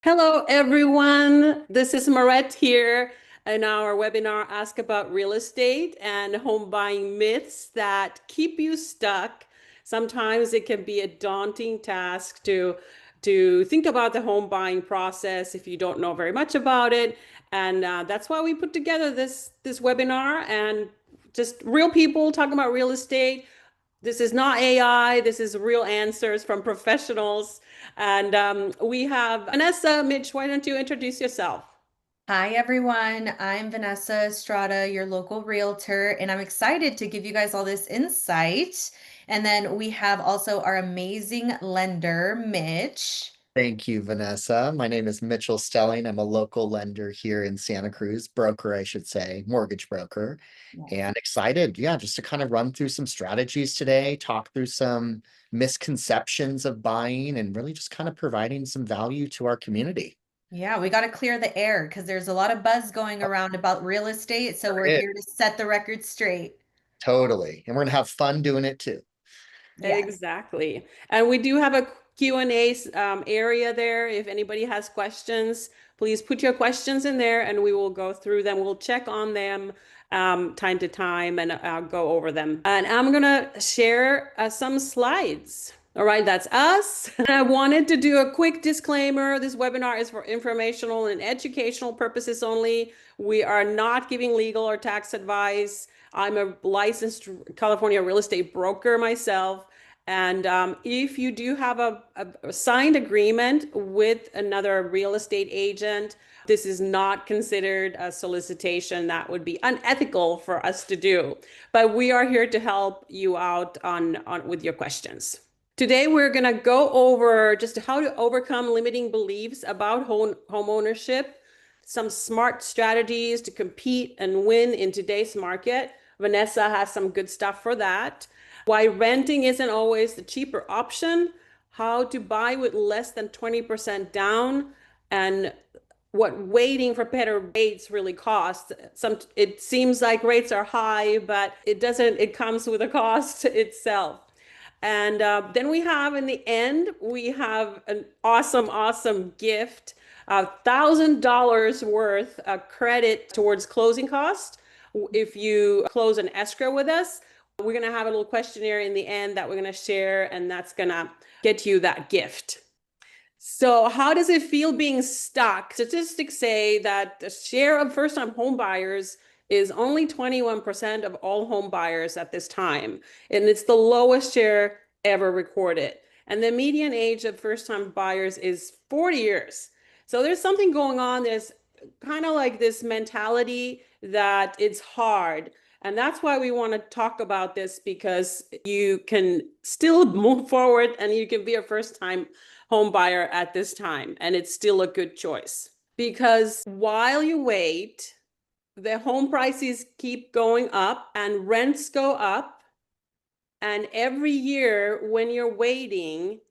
Hello, everyone. This is Maaret here in our webinar, Ask About Real Estate and Home Buying Myths That Keep You Stuck. Sometimes it can be a daunting task to think about the home buying process if you don't know very much about it. And that's why we put together this webinar and just real people talking about real estate. This is not AI. This is real answers from professionals. And we have Vanessa. Mitch, why don't you introduce yourself? Hi, everyone. I'm Vanessa Estrada, your local realtor, and I'm excited to give you guys all this insight. And then we have also our amazing lender, Mitch. Thank you, Vanessa. My name is Mitchell Stelling. I'm a local lender here in Santa Cruz, broker, I should say, mortgage broker, Yes. and excited, yeah, just to kind of run through some strategies today, talk through some misconceptions of buying, and really just kind of providing some value to our community. Yeah, we got to clear the air because there's a lot of buzz going around about real estate. So we're There is. here to set the record straight. Totally. And we're gonna have fun doing it too. Yes. Exactly. And we do have a Q&A area there. If anybody has questions, please put your questions in there and we will go through them. We'll check on them time to time and go over them. And I'm going to share some slides. All right, that's us. I wanted to do a quick disclaimer. This webinar is for informational and educational purposes only. We are not giving legal or tax advice. I'm a licensed California real estate broker myself. And if you do have a signed agreement with another real estate agent, this is not considered a solicitation. That would be unethical for us to do. But we are here to help you out on with your questions. Today, we're going to go over just how to overcome limiting beliefs about home ownership, some smart strategies to compete and win in today's market. Vanessa has some good stuff for that. Why renting isn't always the cheaper option, how to buy with less than 20% down, and what waiting for better rates really costs. It seems like rates are high, but it doesn't, it comes with a cost itself. And then we have in the end, we have an awesome gift, $1,000 worth of credit towards closing costs. If you close an escrow with us, we're going to have a little questionnaire in the end that we're going to share, and that's going to get you that gift. So how does it feel being stuck? Statistics say that the share of first-time home buyers is only 21% of all home buyers at this time, and it's the lowest share ever recorded. And the median age of first-time buyers is 40 years. So there's something going on. There's kind of like this mentality that it's hard. And that's why we want to talk about this, because you can still move forward and you can be a first-time home buyer at this time, and it's still a good choice. Because while you wait, the home prices keep going up and rents go up. And every year when you're waiting,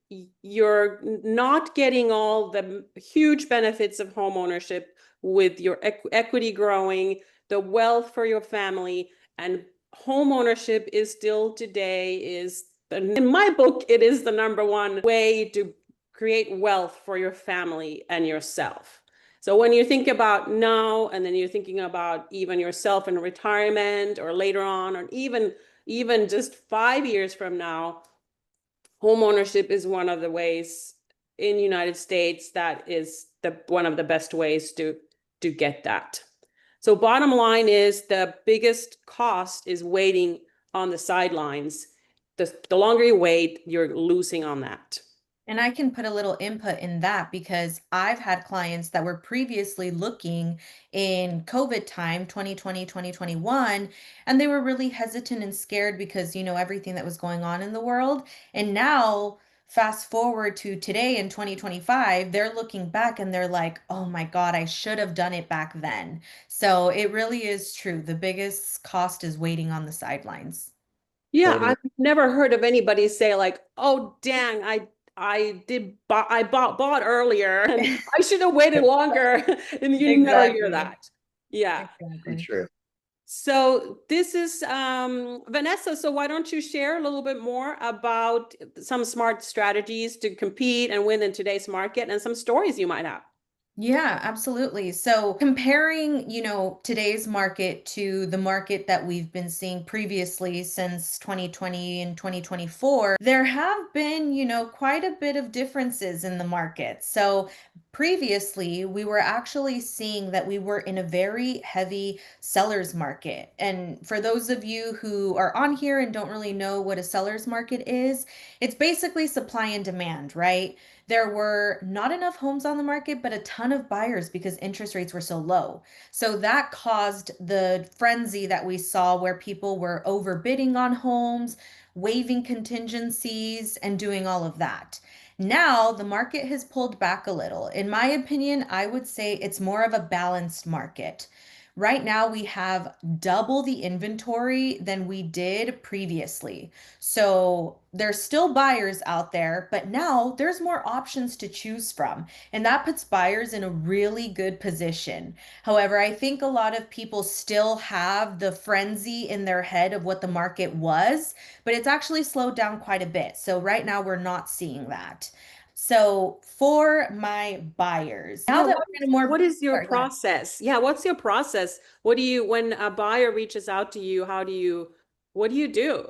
you're not getting all the huge benefits of home ownership with your equity growing, the wealth for your family, and home ownership is still today in my book, it is the number one way to create wealth for your family and yourself. So when you think about now, and then you're thinking about even yourself in retirement or later on, or even just 5 years from now, home ownership is one of the ways in the United States that is one of the best ways to get that. So bottom line is the biggest cost is waiting on the sidelines. The longer you wait, you're losing on that. And I can put a little input in that because I've had clients that were previously looking in COVID time, 2020, 2021, and they were really hesitant and scared because, everything that was going on in the world. And now, fast forward to today in 2025, they're looking back and they're like, oh my God, I should have done it back then. So it really is true. The biggest cost is waiting on the sidelines. Yeah, Totally. I've never heard of anybody say like, "Oh, dang, I bought earlier and I should have waited longer." And you never hear Exactly. that. Yeah. Very Exactly. true. So this is Vanessa. So why don't you share a little bit more about some smart strategies to compete and win in today's market and some stories you might have? Yeah, absolutely. So comparing, today's market to the market that we've been seeing previously since 2020 and 2024, there have been, quite a bit of differences in the market. So previously, we were actually seeing that we were in a very heavy seller's market. And for those of you who are on here and don't really know what a seller's market is, it's basically supply and demand, right? There were not enough homes on the market, but a ton of buyers because interest rates were so low. So that caused the frenzy that we saw where people were overbidding on homes, waiving contingencies, and doing all of that. Now the market has pulled back a little. In my opinion, I would say it's more of a balanced market. Right now, we have double the inventory than we did previously. So there's still buyers out there, but now there's more options to choose from. And that puts buyers in a really good position. However, I think a lot of people still have the frenzy in their head of what the market was, but it's actually slowed down quite a bit. So right now, we're not seeing that. So for my buyers, now Yeah, that we're in a more, what is your sorry, go ahead. process? Yeah, what's your process? What do you, when a buyer reaches out to you, what do you do?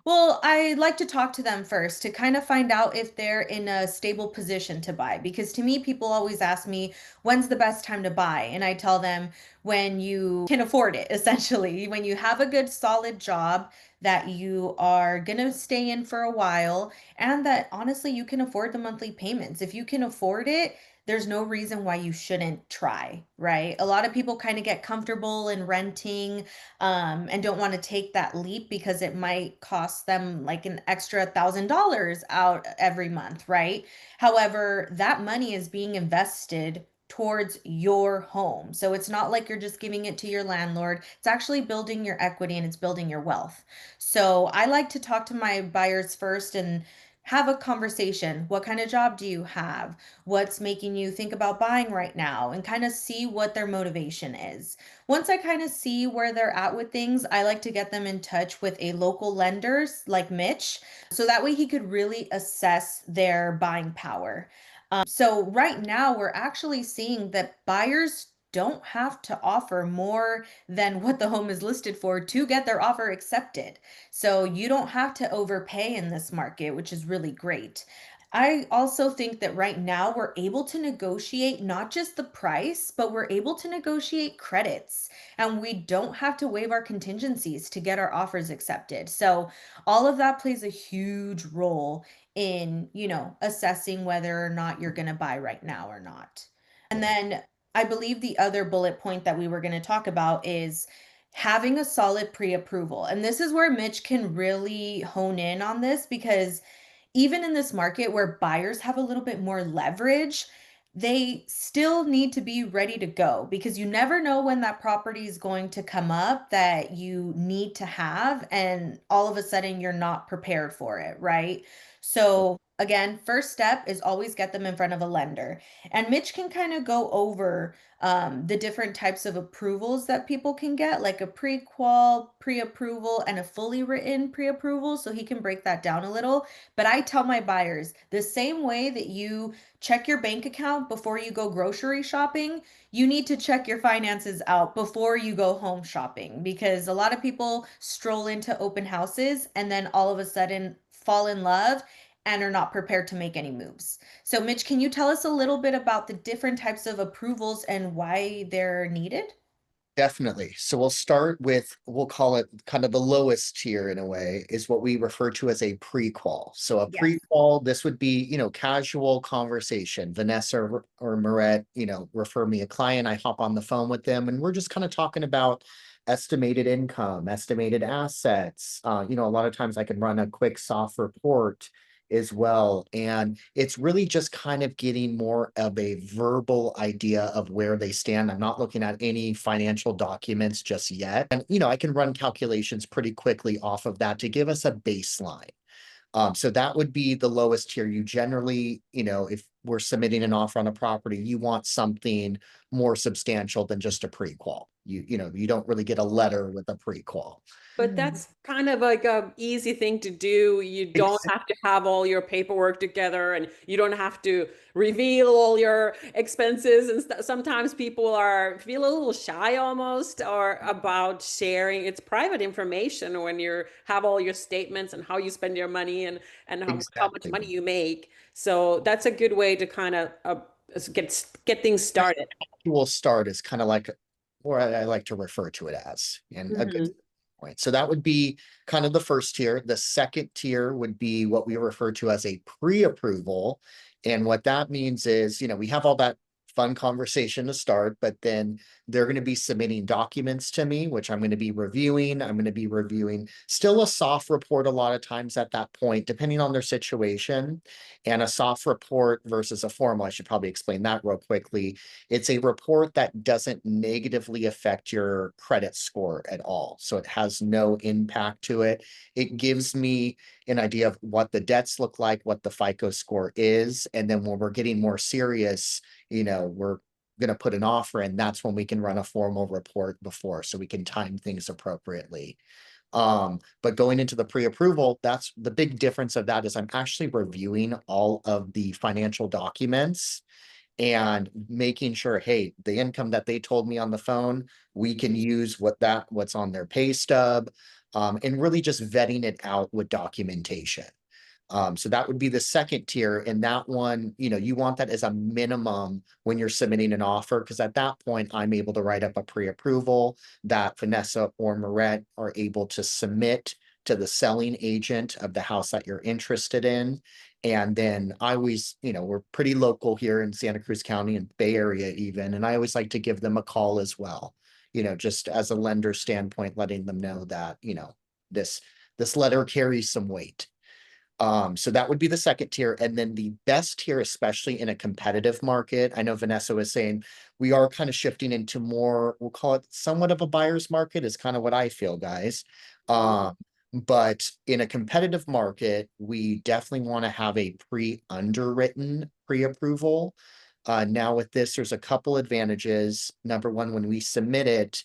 Well, I like to talk to them first to kind of find out if they're in a stable position to buy. Because to me, people always ask me, when's the best time to buy? And I tell them when you can afford it, essentially, when you have a good solid job that you are going to stay in for a while, and that honestly, you can afford the monthly payments. If you can afford it, there's no reason why you shouldn't try, right? A lot of people kind of get comfortable in renting and don't want to take that leap because it might cost them like an extra $1,000 out every month, right? However, that money is being invested towards your home. So it's not like you're just giving it to your landlord. It's actually building your equity and it's building your wealth. So I like to talk to my buyers first and have a conversation. What kind of job do you have? What's making you think about buying right now? And kind of see what their motivation is. Once I kind of see where they're at with things, I like to get them in touch with a local lenders like Mitch, so that way he could really assess their buying power. So right now we're actually seeing that buyers don't have to offer more than what the home is listed for to get their offer accepted. So you don't have to overpay in this market, which is really great. I also think that right now we're able to negotiate not just the price, but we're able to negotiate credits and we don't have to waive our contingencies to get our offers accepted. So all of that plays a huge role in, assessing whether or not you're going to buy right now or not. And then I believe the other bullet point that we were going to talk about is having a solid pre-approval. And this is where Mitch can really hone in on this because even in this market where buyers have a little bit more leverage, they still need to be ready to go because you never know when that property is going to come up that you need to have, and all of a sudden you're not prepared for it, right? So, again, first step is always get them in front of a lender. And Mitch can kind of go over the different types of approvals that people can get, like a pre-qual, pre-approval, and a fully written pre-approval. So he can break that down a little. But I tell my buyers the same way that you check your bank account before you go grocery shopping, you need to check your finances out before you go home shopping because a lot of people stroll into open houses and then all of a sudden fall in love and are not prepared to make any moves. So, Mitch, can you tell us a little bit about the different types of approvals and why they're needed? Definitely. So we'll start with, we'll call it kind of the lowest tier in a way, is what we refer to as a pre-qual. So a Yes. pre-qual, this would be, casual conversation. Vanessa or Maaret, refer me a client, I hop on the phone with them, and we're just kind of talking about estimated income, estimated assets. A lot of times I can run a quick soft report as well. And it's really just kind of getting more of a verbal idea of where they stand. I'm not looking at any financial documents just yet. And, I can run calculations pretty quickly off of that to give us a baseline. So that would be the lowest tier. You generally, if we're submitting an offer on a property, you want something more substantial than just a pre-qual. You don't really get a letter with a pre-qual. But Mhm. that's kind of like a easy thing to do. You don't have to have all your paperwork together and you don't have to reveal all your expenses and sometimes people are feel a little shy almost or about sharing. It's private information when you have all your statements and how you spend your money and how much Exactly. money you make. So that's a good way to kind of get things started. Will start is kind of like, or I like to refer to it as, and a good Mhm. point. So that would be kind of the first tier. The second tier would be what we refer to as a pre-approval. And what that means is, we have all that fun conversation to start, but then they're going to be submitting documents to me, which I'm going to be reviewing. I'm going to be reviewing still a soft report a lot of times at that point, depending on their situation. And a soft report versus a formal, I should probably explain that real quickly. It's a report that doesn't negatively affect your credit score at all. So it has no impact to it. It gives me an idea of what the debts look like, what the FICO score is. And then when we're getting more serious, we're going to put an offer in. That's when we can run a formal report before, so we can time things appropriately. But going into the pre-approval, that's the big difference of that is I'm actually reviewing all of the financial documents and making sure, hey, the income that they told me on the phone, we can use what's on their pay stub, and really just vetting it out with documentation. So that would be the second tier. And that one, you want that as a minimum when you're submitting an offer, because at that point, I'm able to write up a pre-approval that Vanessa or Maaret are able to submit to the selling agent of the house that you're interested in. And then I always, we're pretty local here in Santa Cruz County and Bay Area even, and I always like to give them a call as well, just as a lender standpoint, letting them know that, this this letter carries some weight. So that would be the second tier. And then the best tier, especially in a competitive market. I know Vanessa was saying we are kind of shifting into more, we'll call it somewhat of a buyer's market, is kind of what I feel, guys. But in a competitive market, we definitely want to have a pre-underwritten pre-approval. Now with this, there's a couple advantages. Number one, when we submit it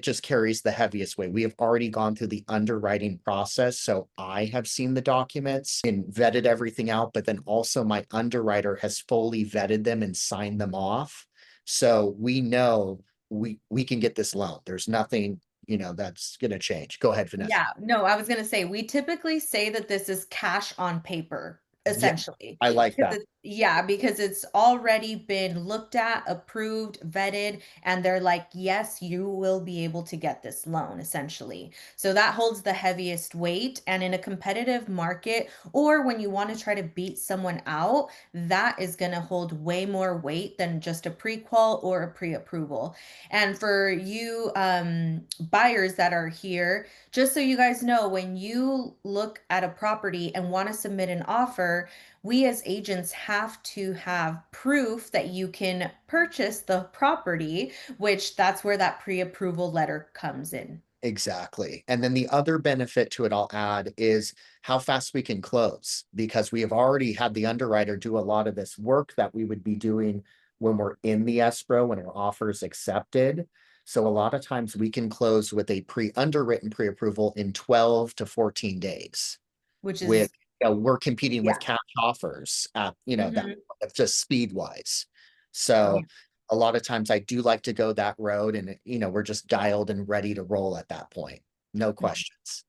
just carries the heaviest weight. We have already gone through the underwriting process. So I have seen the documents and vetted everything out, but then also my underwriter has fully vetted them and signed them off. So we know we can get this loan. There's nothing, that's gonna change. Go ahead, Vanessa. Yeah, no, I was gonna say we typically say that this is cash on paper, Yeah, essentially. I like Because that. yeah, because it's already been looked at, approved, vetted, and they're like, yes, you will be able to get this loan, essentially. So that holds the heaviest weight. And in a competitive market, or when you want to try to beat someone out, that is gonna hold way more weight than just a pre-qual or a pre-approval. And for you buyers that are here, just so you guys know, when you look at a property and want to submit an offer, we as agents have to have proof that you can purchase the property, which that's where that pre-approval letter comes in. Exactly. And then the other benefit to it, I'll add, is how fast we can close, because we have already had the underwriter do a lot of this work that we would be doing when we're in the escrow, when our offer is accepted. So a lot of times we can close with a pre-underwritten pre-approval in 12 to 14 days. Which With, is, we're competing with yeah. cash offers at, that Hmm. just speed wise. So Yeah. a lot of times I do like to go that road, and we're just dialed and ready to roll at that point. No Mhm. questions.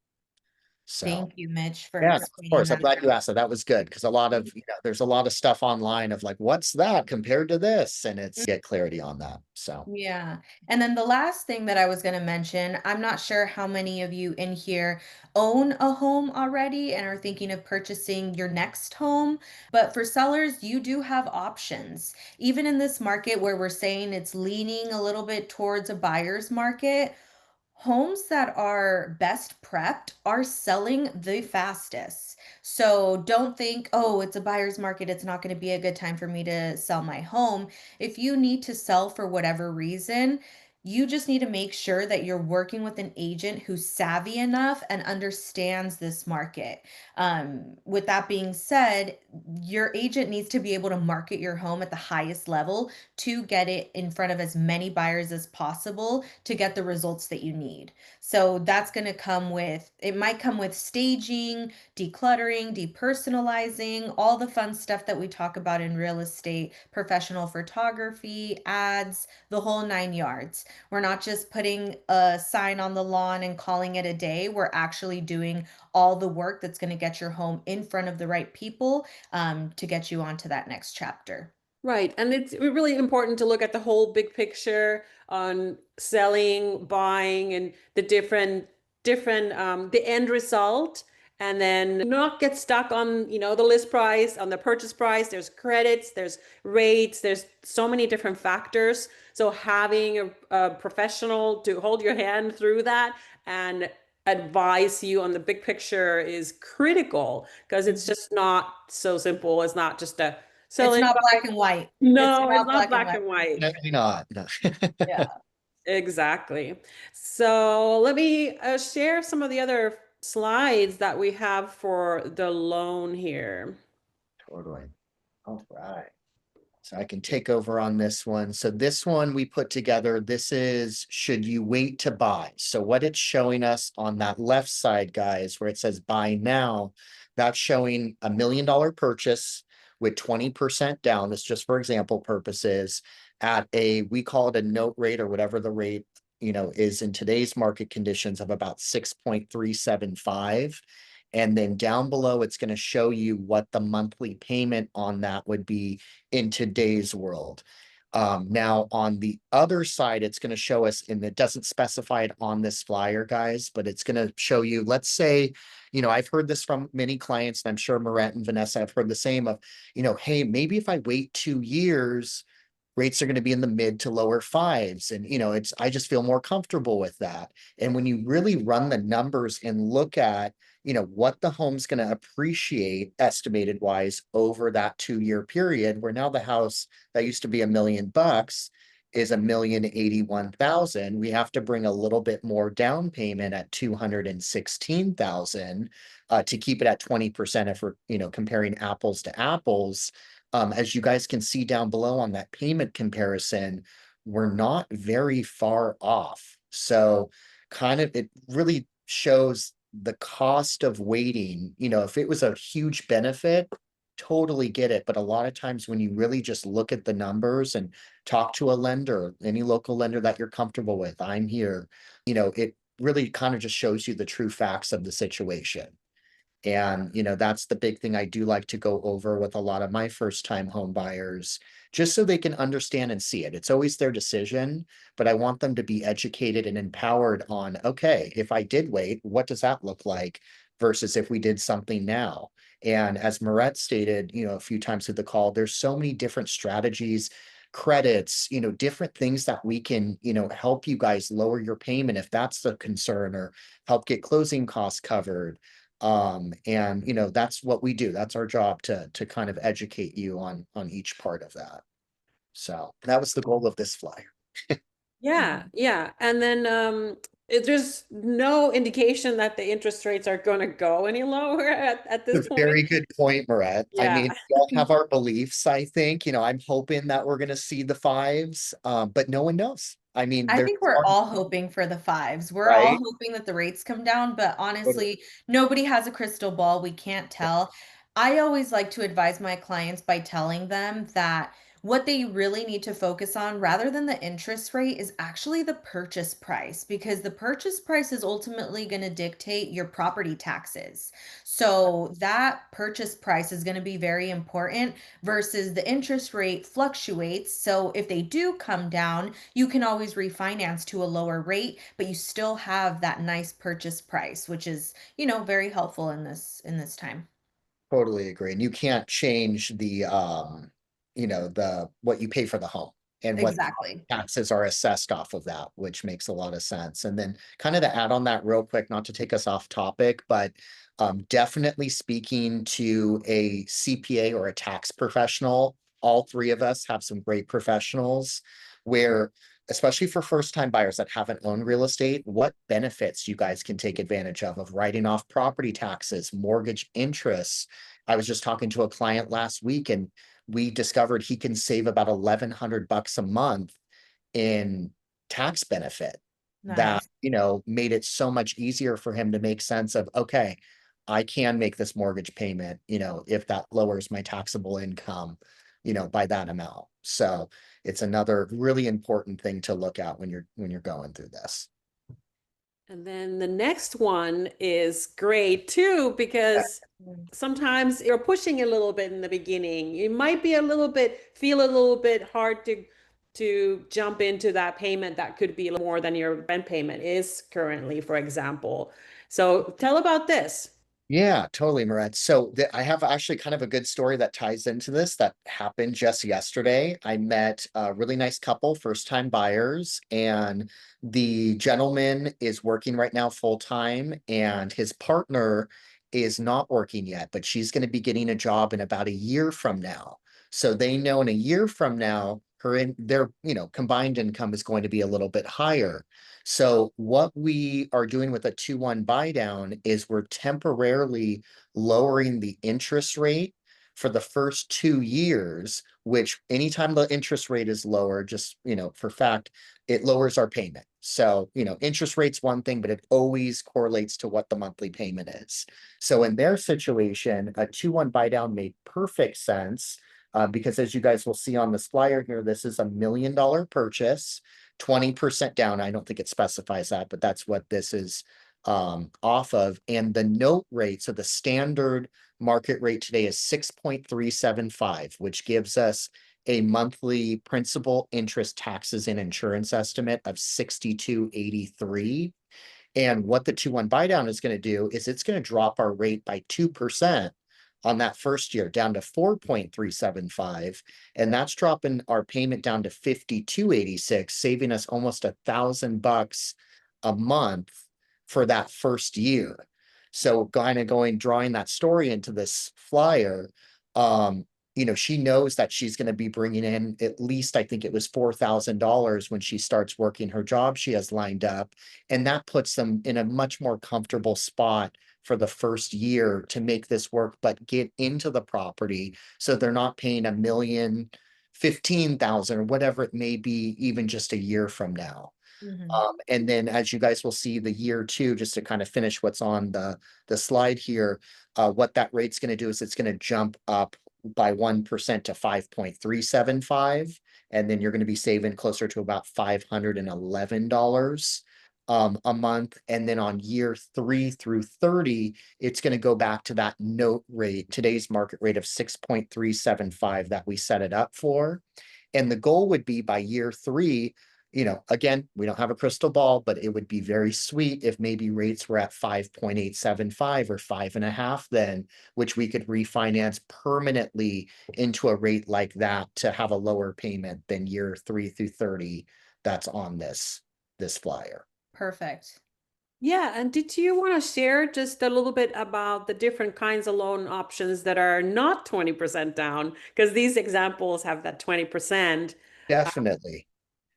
So Thank you, Mitch, for yeah, of explaining course. I'm that. glad you asked that. That was good, because a lot of, there's a lot of stuff online of like, what's that compared to this? And it's get clarity on that. So Yeah. And then the last thing that I was going to mention, I'm not sure how many of you in here own a home already and are thinking of purchasing your next home. But for sellers, you do have options. Even in this market where we're saying it's leaning a little bit towards a buyer's market, homes that are best prepped are selling the fastest. So don't think, oh, it's a buyer's market. It's not going to be a good time for me to sell my home. If you need to sell for whatever reason, You just need to make sure that you're working with an agent who's savvy enough and understands this market. With that being said, your agent needs to be able to market your home at the highest level to get it in front of as many buyers as possible to get the results that you need. So that's going to come with, it might come with staging, decluttering, depersonalizing, all the fun stuff that we talk about in real estate, professional photography, ads, the whole 9 yards. We're not just putting a sign on the lawn and calling it a day. We're actually doing all the work that's going to get your home in front of the right people, to get you onto that next chapter. Right. And it's really important to look at the whole big picture on selling, buying, and the the end result, and then not get stuck on, the list price, on the purchase price. There's credits, there's rates, there's so many different factors. So having a professional to hold your hand through that and advise you on the big picture is critical, because it's just not so simple. It's not just a It's selling. not black and white. It's No, it's not not black and black white. and white. Definitely not. No. Yeah. Exactly. So let me share some of the other slides that we have for the loan here. Totally. All right. So I can take over on this one. So this one we put together, this is should you wait to buy? So what it's showing us on that left side, guys, where it says buy now, that's showing $1 million purchase with 20% down. This just for example purposes at we call it a note rate or whatever the rate, is in today's market conditions of about 6.375. And then down below, it's going to show you what the monthly payment on that would be in today's world. Now on the other side, it's going to show us, and it doesn't specify it on this flyer, guys, but it's going to show you, let's say, I've heard this from many clients, and I'm sure Maaret and Vanessa have heard the same of, hey, maybe if I wait 2 years, rates are going to be in the mid to lower fives. And, I just feel more comfortable with that. And when you really run the numbers and look at, what the home's going to appreciate estimated wise over that 2 year period, where now the house that used to be $1 million is $1,081,000. We have to bring a little bit more down payment at 216,000 to keep it at 20% if we're, comparing apples to apples. As you guys can see down below on that payment comparison, we're not very far off. So kind of it really shows the cost of waiting. If it was a huge benefit, totally get it. But a lot of times when you really just look at the numbers and talk to a lender, any local lender that you're comfortable with, I'm here, it really kind of just shows you the true facts of the situation. And, that's the big thing I do like to go over with a lot of my first time home buyers, just so they can understand and see it. It's always their decision, but I want them to be educated and empowered on, okay, if I did wait, what does that look like versus if we did something now? And as Maaret stated, a few times through the call, there's so many different strategies, credits, different things that we can, help you guys lower your payment if that's the concern, or help get closing costs covered. And that's what we do. That's our job to kind of educate you on each part of that. So that was the goal of this flyer. Yeah, yeah. And then there's no indication that the interest rates are going to go any lower at A this point. very good point, Maaret. I Yeah. mean, we all have our beliefs, I think. I'm hoping that we're gonna see the fives, but no one knows. I mean, I there's think we're all hoping for the fives. We're all right. hoping that the rates come down, but honestly, nobody has a crystal ball. We can't tell. I always like to advise my clients by telling them that what they really need to focus on rather than the interest rate is actually the purchase price, because the purchase price is ultimately going to dictate your property taxes. So that purchase price is going to be very important versus the interest rate fluctuates. So if they do come down, you can always refinance to a lower rate, but you still have that nice purchase price, which is, very helpful in this time. Totally agree. And you can't change the what you pay for the home and what Exactly. taxes are assessed off of that, which makes a lot of sense. And then kind of to add on that real quick, not to take us off topic, but definitely speaking to a CPA or a tax professional. All three of us have some great professionals where especially for first-time buyers that haven't owned real estate, what benefits you guys can take advantage of writing off property taxes, mortgage interests. I was just talking to a client last week and we discovered he can save about $1,100 a month in tax benefit that, Nice. made it so much easier for him to make sense of, okay, I can make this mortgage payment, if that lowers my taxable income, by that amount. So it's another really important thing to look at when you're going through this. And then the next one is great too, because Mm. sometimes you're pushing a little bit in the beginning. You might be feel a little bit hard to jump into that payment that could be more than your rent payment is currently, for example. So tell about this. Yeah, totally, Maaret. So I have actually kind of a good story that ties into this that happened just yesterday. I met a really nice couple, first-time buyers, and the gentleman is working right now full-time, and his partner is not working yet, but she's going to be getting a job in about a year from now. So they know in a year from now, their, combined income is going to be a little bit higher. So what we are doing with a 2-1 buy down is we're temporarily lowering the interest rate for the first 2 years, which anytime the interest rate is lower, just, for fact, it lowers our payment. So, interest rate's one thing, but it always correlates to what the monthly payment is. So in their situation, a 2-1 buy down made perfect sense. Because as you guys will see on this flyer here, this is $1 million purchase. 20% down. I don't think it specifies that, but that's what this is off of. And the note rate, so the standard market rate today is 6.375, which gives us a monthly principal, interest, taxes, and insurance estimate of 6283. And what the 2-1 buy down is going to do is it's going to drop our rate by 2% on that first year down to 4.375. And that's dropping our payment down to 5286, saving us almost $1,000 a month for that first year. So kind of drawing that story into this flyer, she knows that she's going to be bringing in at least, I think it was $4,000 when she starts working her job she has lined up. And that puts them in a much more comfortable spot for the first year to make this work, but get into the property so they're not paying $1,015,000 or whatever it may be, even just a year from now. Mhm. And then as you guys will see, the year two, just to kind of finish what's on the slide here, what that rate's going to do is it's going to jump up by 1% to 5.375. And then you're going to be saving closer to about $511 a month. And then on year 3 through 30, it's going to go back to that note rate, today's market rate of 6.375 that we set it up for. And the goal would be by year 3, again, we don't have a crystal ball, but it would be very sweet if maybe rates were at 5.875 or 5.5 then, which we could refinance permanently into a rate like that to have a lower payment than year 3 through 30 that's on this flyer. Perfect. Yeah, and did you want to share just a little bit about the different kinds of loan options that are not 20% down? Because these examples have that 20%. Definitely.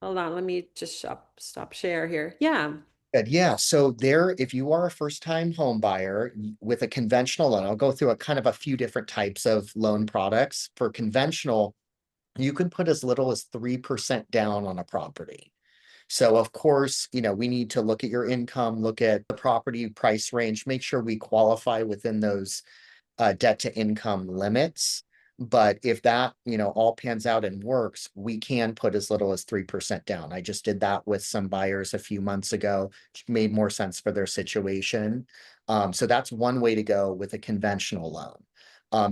Hold on, let me just stop share here. Yeah. Good. Yeah. So there, if you are a first-time home buyer with a conventional loan, I'll go through a kind of a few different types of loan products. For conventional, you can put as little as 3% down on a property. So of course, we need to look at your income, look at the property price range, make sure we qualify within those debt to income limits. But if that, all pans out and works, we can put as little as 3% down. I just did that with some buyers a few months ago, which made more sense for their situation. So that's one way to go with a conventional loan.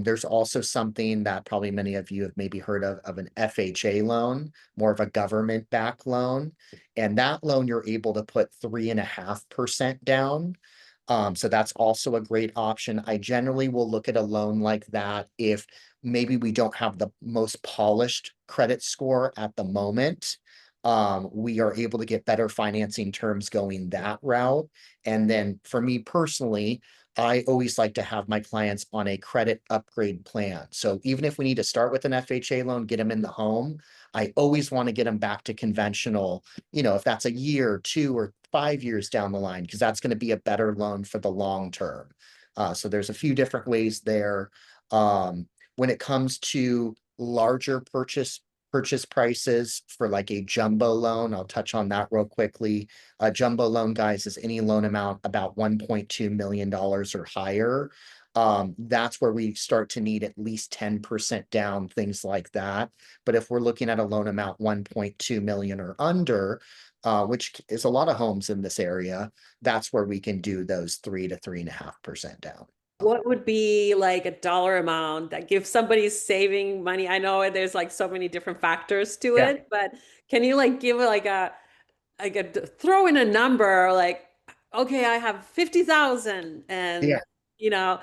There's also something that probably many of you have maybe heard of an FHA loan, more of a government-backed loan. And that loan, you're able to put 3.5% down. So that's also a great option. I generally will look at a loan like that if maybe we don't have the most polished credit score at the moment. we are able to get better financing terms going that route. And then for me personally, I always like to have my clients on a credit upgrade plan. So even if we need to start with an FHA loan, get them in the home, I always want to get them back to conventional, if that's a year, 2 or 5 years down the line, because that's going to be a better loan for the long term. So there's a few different ways there. When it comes to larger purchase prices for like a jumbo loan, I'll touch on that real quickly. A jumbo loan, guys, is any loan amount about $1.2 million or higher. That's where we start to need at least 10% down, things like that. But if we're looking at a loan amount 1.2 million or under, which is a lot of homes in this area, that's where we can do those 3 to 3.5% down. What would be like a dollar amount that gives somebody saving money? I know there's like so many different factors to Yeah. it, but can you like give throw in a number like, okay, I have 50,000 Yeah. and you know,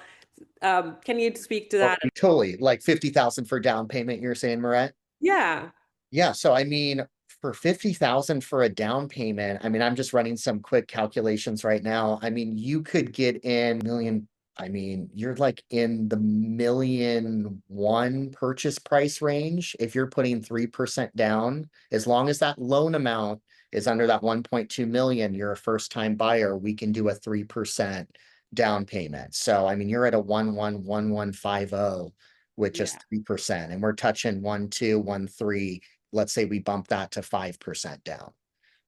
can you speak to Oh, that? totally. Like 50,000 for down payment, you're saying, Maret? Yeah. Yeah, so I mean, for 50,000 for a down payment, I mean, I'm just running some quick calculations right now. I mean, you could get in million, I mean, you're like in the million 1 purchase price range if you're putting 3% down. As long as that loan amount is under that 1.2 million, you're a first time buyer, we can do a 3% down payment. So I mean, you're at a 111150 with just Yeah. 3%, and we're touching 1.2, 1.3. Let's say we bump that to 5% down.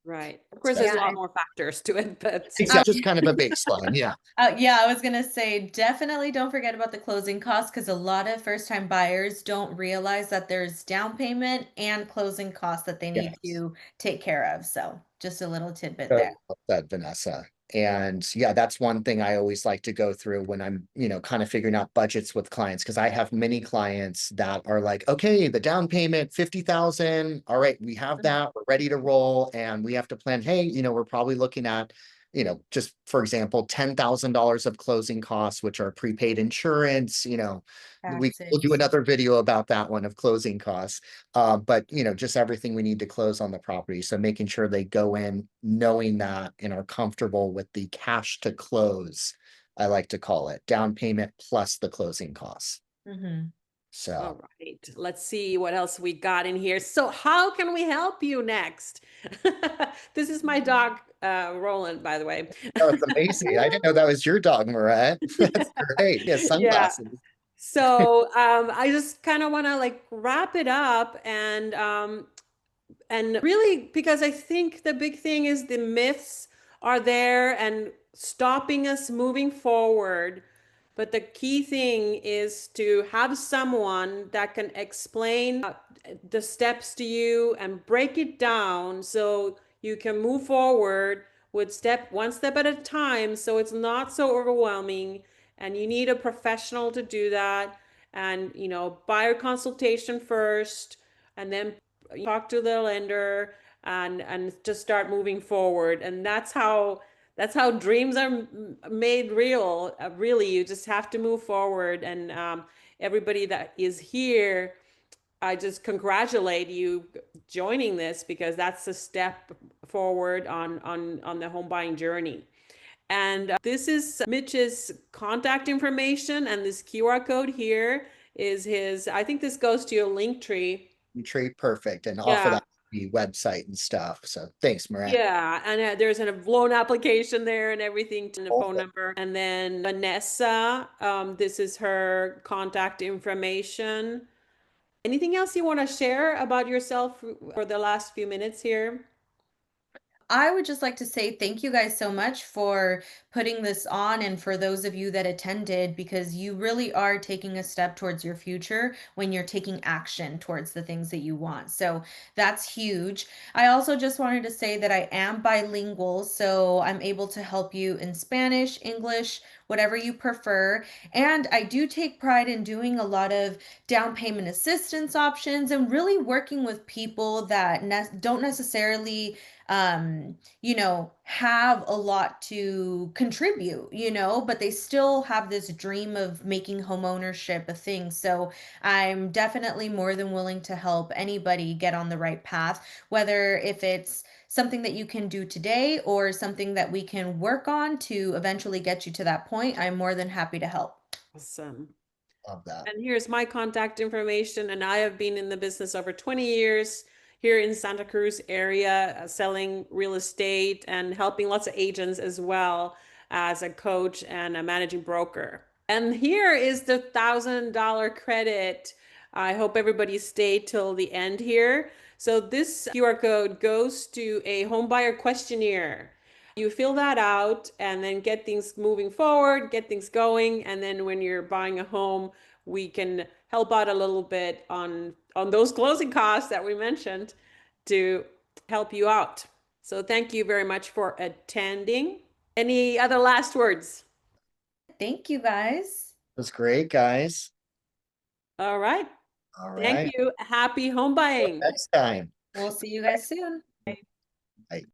Right. Of course, So there's a Yeah, lot more factors to it, but exactly, just kind of a baseline. Yeah. yeah, I was gonna say definitely don't forget about the closing costs because a lot of first-time buyers don't realize that there's down payment and closing costs that they need Yes. to take care of. So just a little tidbit Very there. well said, Vanessa. And yeah, that's one thing I always like to go through when I'm, kind of figuring out budgets with clients, because I have many clients that are like, okay, the down payment, 50,000. All right, we have that, we're ready to roll. And we have to plan, hey, we're probably looking at, just for example, $10,000 of closing costs, which are prepaid insurance, we'll do Taxes. another video about that one of closing costs. But just everything we need to close on the property. So making sure they go in knowing that and are comfortable with the cash to close, I like to call it down payment plus the closing costs. Hmm. all So right. Let's see what else we got in here. So how can we help you next? This is my dog, Roland, by the way. that was amazing. I didn't know that was your dog, Maret. That's great. Yeah, Yeah. sunglasses. So I just kind of want to like wrap it up and really because I think the big thing is the myths are there and stopping us moving forward. But the key thing is to have someone that can explain the steps to you and break it down so you can move forward with one step at a time so it's not so overwhelming. And you need a professional to do that. And, buyer consultation first, and then talk to the lender and just start moving forward. And that's how dreams are made real. Really, you just have to move forward. And everybody that is here, I just congratulate you joining this because that's a step forward on the home buying journey. And this is Mitch's contact information, and this QR code here is his. I think this goes to your link tree. You trade perfect. And off of Yeah. that, the website and stuff. So thanks, Maret. Yeah, and there's a loan application there and everything, and a phone number. And then Vanessa, this is her contact information. Anything else you want to share about yourself for the last few minutes here? I would just like to say thank you guys so much for putting this on and for those of you that attended because you really are taking a step towards your future when you're taking action towards the things that you want. So that's huge. I also just wanted to say that I am bilingual, so I'm able to help you in Spanish, English, whatever you prefer. And I do take pride in doing a lot of down payment assistance options and really working with people that don't necessarily have a lot to contribute, but they still have this dream of making home ownership a thing. So I'm definitely more than willing to help anybody get on the right path, whether if it's something that you can do today or something that we can work on to eventually get you to that point. I'm more than happy to help. Awesome. Love that. And here's my contact information. And I have been in the business over 20 years here in Santa Cruz area, selling real estate and helping lots of agents as well as a coach and a managing broker. And here is the $1,000 credit. I hope everybody stayed till the end here. So this QR code goes to a homebuyer questionnaire. You fill that out and then get things moving forward, get things going. And then when you're buying a home, we can help out a little bit on those closing costs that we mentioned to help you out. So thank you very much for attending. Any other last words? Thank you guys. It was great, guys. All right. All Thank right. you. Happy home buying. Next time. We'll see you guys soon.